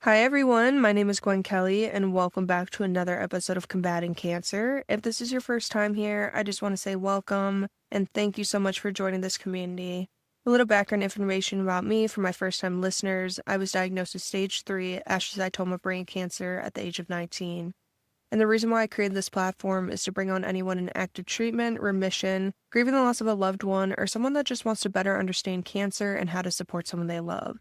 Hi everyone, my name is Gwen Kelly and welcome back to another episode of Combating Cancer. If this is your first time here, I just want to say welcome and thank you so much for joining this community. A little background information about me for my first time listeners. I was diagnosed with stage 3 astrocytoma brain cancer at the age of 19. And the reason why I created this platform is to bring on anyone in active treatment, remission, grieving the loss of a loved one, or someone that just wants to better understand cancer and how to support someone they love.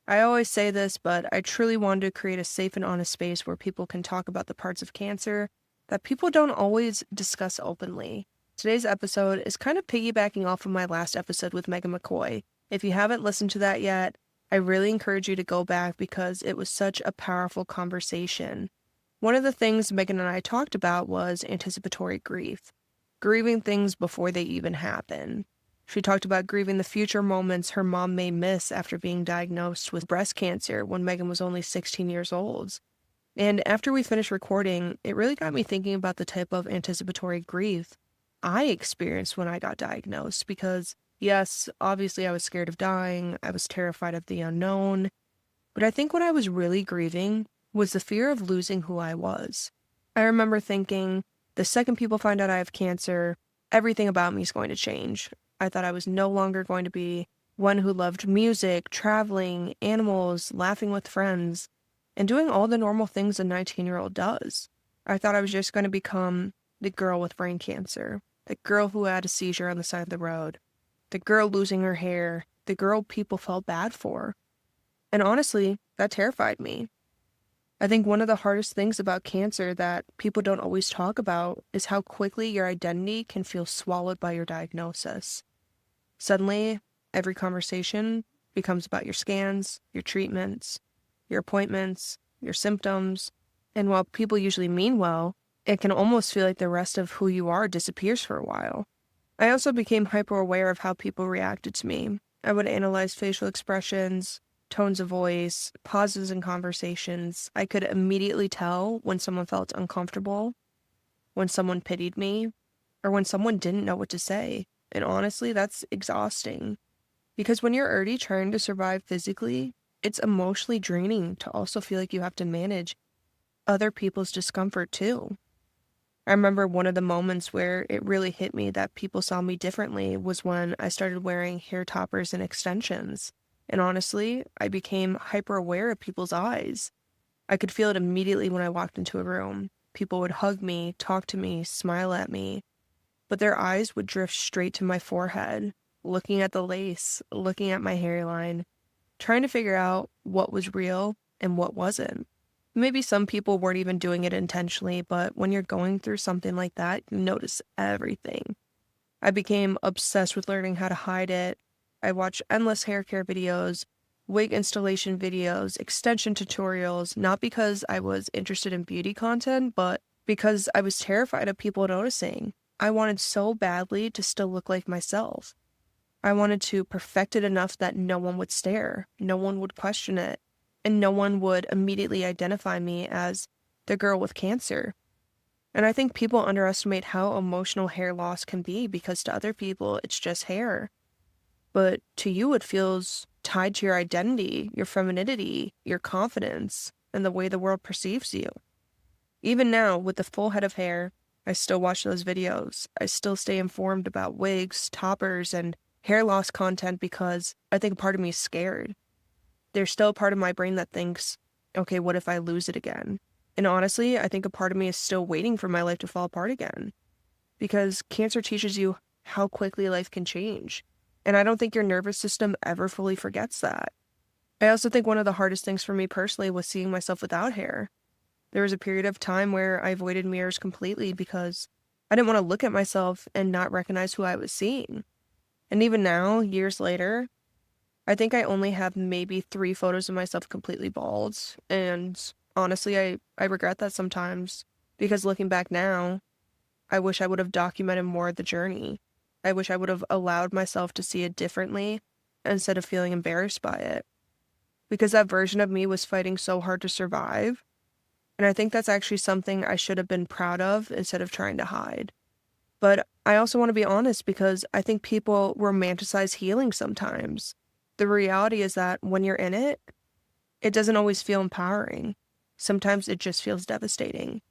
I always say this, but I truly wanted to create a safe and honest space where people can talk about the parts of cancer that people don't always discuss openly. Today's episode is kind of piggybacking off of my last episode with Megan McCoy. If you haven't listened to that yet, I really encourage you to go back because it was such a powerful conversation. One of the things Megan and I talked about was anticipatory grief, grieving things before they even happen. She talked about grieving the future moments her mom may miss after being diagnosed with breast cancer when Megan was only 16 years old. And after we finished recording, it really got me thinking about the type of anticipatory grief I experienced when I got diagnosed because, yes, obviously I was scared of dying, I was terrified of the unknown, but I think what I was really grieving was the fear of losing who I was. I remember thinking, the second people find out I have cancer, everything about me is going to change. I thought I was no longer going to be one who loved music, traveling, animals, laughing with friends, and doing all the normal things a 19-year-old does. I thought I was just going to become the girl with brain cancer, the girl who had a seizure on the side of the road, the girl losing her hair, the girl people felt bad for. And honestly, that terrified me. I think one of the hardest things about cancer that people don't always talk about is how quickly your identity can feel swallowed by your diagnosis. Suddenly, every conversation becomes about your scans, your treatments, your appointments, your symptoms, and while people usually mean well, it can almost feel like the rest of who you are disappears for a while. I also became hyper aware of how people reacted to me. I would analyze facial expressions, tones of voice, pauses in conversations. I could immediately tell when someone felt uncomfortable, when someone pitied me, or when someone didn't know what to say. And honestly, that's exhausting. Because when you're already trying to survive physically, it's emotionally draining to also feel like you have to manage other people's discomfort too. I remember one of the moments where it really hit me that people saw me differently was when I started wearing hair toppers and extensions. And honestly, I became hyper aware of people's eyes. I could feel it immediately when I walked into a room. People would hug me, talk to me, smile at me, but their eyes would drift straight to my forehead, looking at the lace, looking at my hairline, trying to figure out what was real and what wasn't. Maybe some people weren't even doing it intentionally, but when you're going through something like that, you notice everything. I became obsessed with learning how to hide it. I watched endless hair care videos, wig installation videos, extension tutorials, not because I was interested in beauty content, but because I was terrified of people noticing. I wanted so badly to still look like myself. I wanted to perfect it enough that no one would stare, no one would question it, and no one would immediately identify me as the girl with cancer. And I think people underestimate how emotional hair loss can be because to other people, it's just hair. But to you, it feels tied to your identity, your femininity, your confidence, and the way the world perceives you. Even now, with the full head of hair, I still watch those videos. I still stay informed about wigs, toppers, and hair loss content because I think a part of me is scared. There's still a part of my brain that thinks, okay, what if I lose it again? And honestly, I think a part of me is still waiting for my life to fall apart again. Because cancer teaches you how quickly life can change. And I don't think your nervous system ever fully forgets that. I also think one of the hardest things for me personally was seeing myself without hair. There was a period of time where I avoided mirrors completely because I didn't want to look at myself and not recognize who I was seeing. And even now, years later, I think I only have maybe 3 photos of myself completely bald. And honestly, I regret that sometimes because looking back now, I wish I would have documented more of the journey. I wish I would have allowed myself to see it differently instead of feeling embarrassed by it. Because that version of me was fighting so hard to survive. And I think that's actually something I should have been proud of instead of trying to hide. But I also want to be honest because I think people romanticize healing sometimes. The reality is that when you're in it, it doesn't always feel empowering. Sometimes it just feels devastating.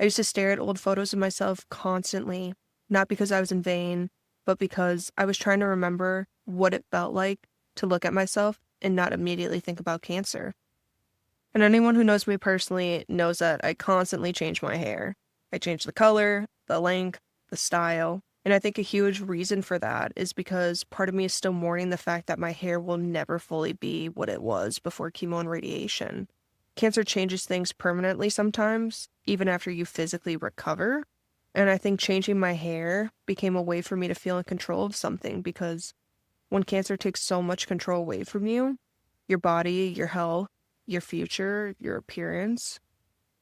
I used to stare at old photos of myself constantly, not because I was in vain, but because I was trying to remember what it felt like to look at myself and not immediately think about cancer. And anyone who knows me personally knows that I constantly change my hair. I change the color, the length, the style. And I think a huge reason for that is because part of me is still mourning the fact that my hair will never fully be what it was before chemo and radiation. Cancer changes things permanently sometimes, even after you physically recover. And I think changing my hair became a way for me to feel in control of something, because when cancer takes so much control away from you, your body, your health, your future, your appearance,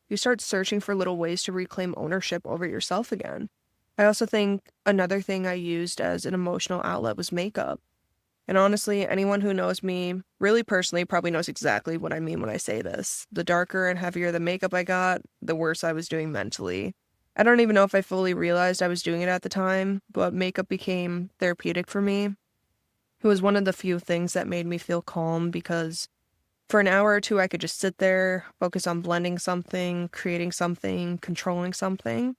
you start searching for little ways to reclaim ownership over yourself again. I also think another thing I used as an emotional outlet was makeup. And honestly, anyone who knows me really personally probably knows exactly what I mean when I say this. The darker and heavier the makeup I got, the worse I was doing mentally. I don't even know if I fully realized I was doing it at the time, but makeup became therapeutic for me. It was one of the few things that made me feel calm, because for an hour or two, I could just sit there, focus on blending something, creating something, controlling something.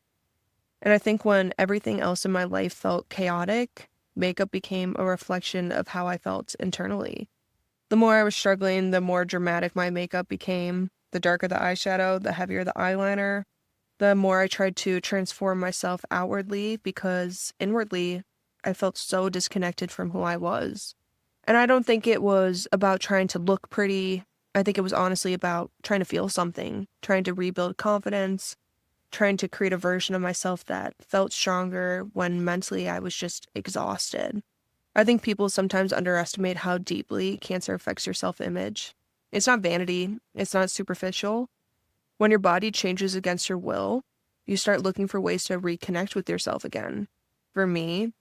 And I think when everything else in my life felt chaotic, makeup became a reflection of how I felt internally. The more I was struggling, the more dramatic my makeup became. The darker the eyeshadow, the heavier the eyeliner. The more I tried to transform myself outwardly, because inwardly, I felt so disconnected from who I was. And I don't think it was about trying to look pretty. I think it was honestly about trying to feel something, trying to rebuild confidence, trying to create a version of myself that felt stronger when mentally I was just exhausted. I think people sometimes underestimate how deeply cancer affects your self-image. It's not vanity, it's not superficial. When your body changes against your will, you start looking for ways to reconnect with yourself again. For me,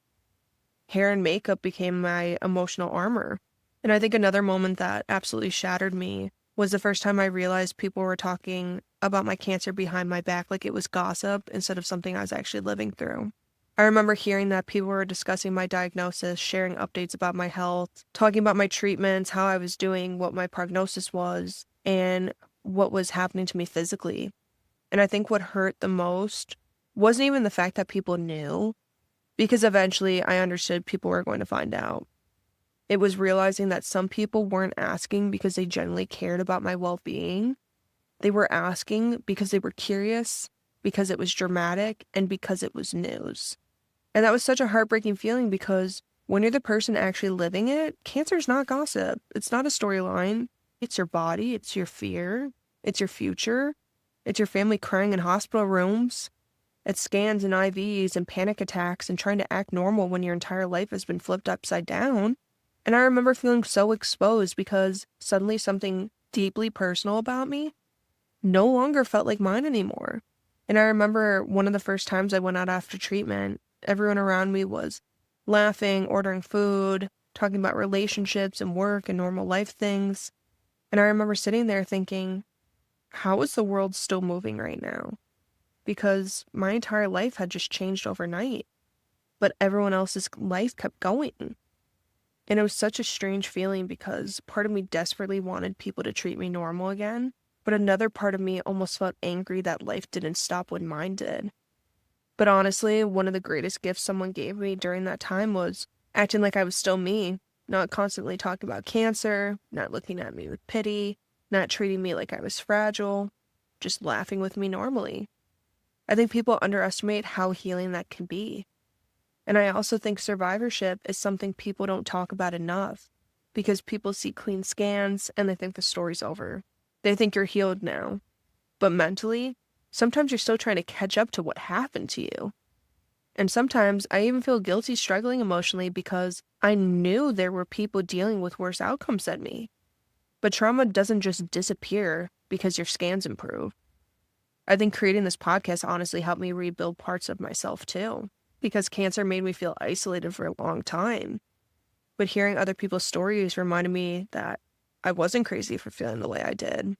hair and makeup became my emotional armor. And I think another moment that absolutely shattered me was the first time I realized people were talking about my cancer behind my back like it was gossip instead of something I was actually living through. I remember hearing that people were discussing my diagnosis, sharing updates about my health, talking about my treatments, how I was doing, what my prognosis was, and what was happening to me physically. And I think what hurt the most wasn't even the fact that people knew, because eventually I understood people were going to find out. It was realizing that some people weren't asking because they genuinely cared about my well-being. They were asking because they were curious, because it was dramatic, and because it was news. And that was such a heartbreaking feeling, because when you're the person actually living it, cancer's not gossip. It's not a storyline. It's your body. It's your fear. It's your future. It's your family crying in hospital rooms. It's scans and IVs and panic attacks and trying to act normal when your entire life has been flipped upside down. And I remember feeling so exposed, because suddenly something deeply personal about me no longer felt like mine anymore. And I remember one of the first times I went out after treatment, everyone around me was laughing, ordering food, talking about relationships and work and normal life things. And I remember sitting there thinking, how is the world still moving right now? Because my entire life had just changed overnight, but everyone else's life kept going. And it was such a strange feeling, because part of me desperately wanted people to treat me normal again, but another part of me almost felt angry that life didn't stop when mine did. But honestly, one of the greatest gifts someone gave me during that time was acting like I was still me, not constantly talking about cancer, not looking at me with pity, not treating me like I was fragile, just laughing with me normally. I think people underestimate how healing that can be. And I also think survivorship is something people don't talk about enough, because people see clean scans and they think the story's over. They think you're healed now. But mentally, sometimes you're still trying to catch up to what happened to you. And sometimes I even feel guilty struggling emotionally, because I knew there were people dealing with worse outcomes than me. But trauma doesn't just disappear because your scans improve. I think creating this podcast honestly helped me rebuild parts of myself too, because cancer made me feel isolated for a long time. But hearing other people's stories reminded me that I wasn't crazy for feeling the way I did.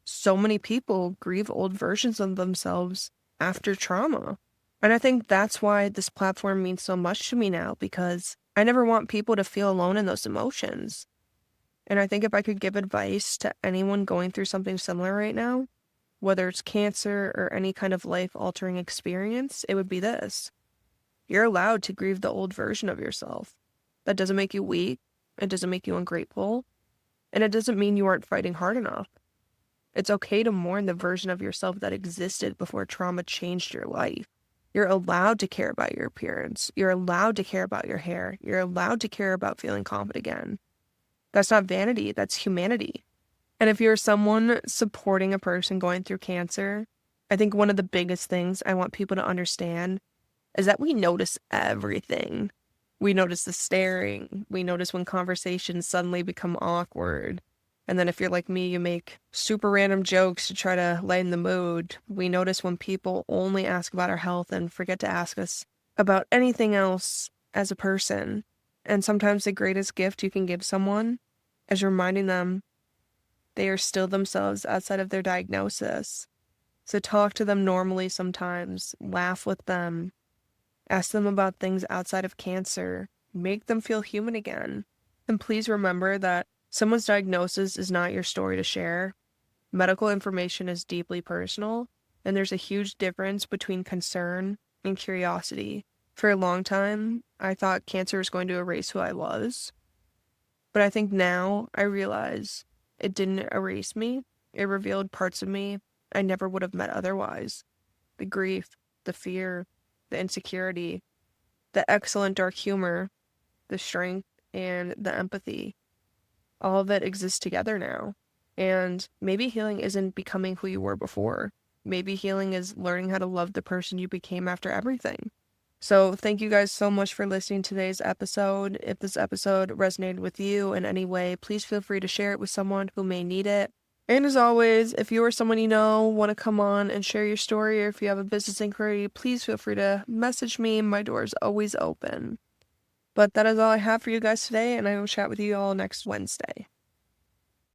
So many people grieve old versions of themselves after trauma. And I think that's why this platform means so much to me now, because I never want people to feel alone in those emotions. And I think if I could give advice to anyone going through something similar right now, whether it's cancer or any kind of life-altering experience, it would be this. You're allowed to grieve the old version of yourself. That doesn't make you weak. It doesn't make you ungrateful. And it doesn't mean you aren't fighting hard enough. It's okay to mourn the version of yourself that existed before trauma changed your life. You're allowed to care about your appearance. You're allowed to care about your hair. You're allowed to care about feeling confident again. That's not vanity, that's humanity. And if you're someone supporting a person going through cancer, I think one of the biggest things I want people to understand is that we notice everything. We notice the staring. We notice when conversations suddenly become awkward. And then if you're like me, you make super random jokes to try to lighten the mood. We notice when people only ask about our health and forget to ask us about anything else as a person. And sometimes the greatest gift you can give someone is reminding them they are still themselves outside of their diagnosis. So talk to them normally sometimes, laugh with them, ask them about things outside of cancer, make them feel human again. And please remember that someone's diagnosis is not your story to share. Medical information is deeply personal, and there's a huge difference between concern and curiosity. For a long time, I thought cancer was going to erase who I was. But I think now I realize it didn't erase me. It revealed parts of me I never would have met otherwise. The grief, the fear, the insecurity, the excellent dark humor, the strength, and the empathy. All of it exists together now. And maybe healing isn't becoming who you were before. Maybe healing is learning how to love the person you became after everything. So thank you guys so much for listening to today's episode. If this episode resonated with you in any way, please feel free to share it with someone who may need it. And as always, if you or someone you know want to come on and share your story, or if you have a business inquiry, please feel free to message me. My door is always open. But that is all I have for you guys today, and I will chat with you all next Wednesday.